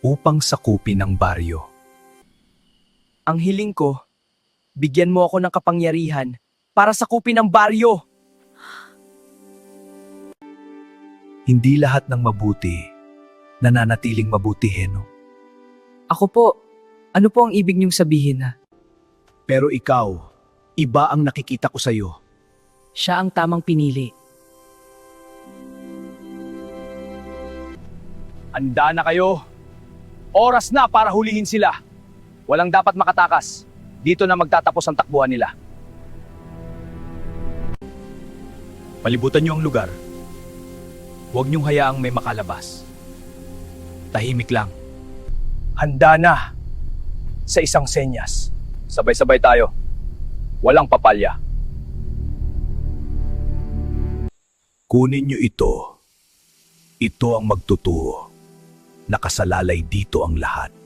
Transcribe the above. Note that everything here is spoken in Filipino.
upang sakupin ang baryo. Ang hiling ko, bigyan mo ako ng kapangyarihan para sakupin ang baryo. Hindi lahat ng mabuti nananatiling mabuti, Heno. Ako po, ano po ang ibig niyong sabihin na? Pero ikaw, iba ang nakikita ko sa'yo. Siya ang tamang pinili. Handa na kayo. Oras na para hulihin sila. Walang dapat makatakas. Dito na magtatapos ang takbuhan nila. Palibutan niyo ang lugar. Huwag niyong hayaang may makalabas. Tahimik lang. Handa na. Sa isang senyas. Sabay-sabay tayo. Walang papalya. Kunin niyo ito. Ito ang magtuturo. Nakasalalay dito ang lahat.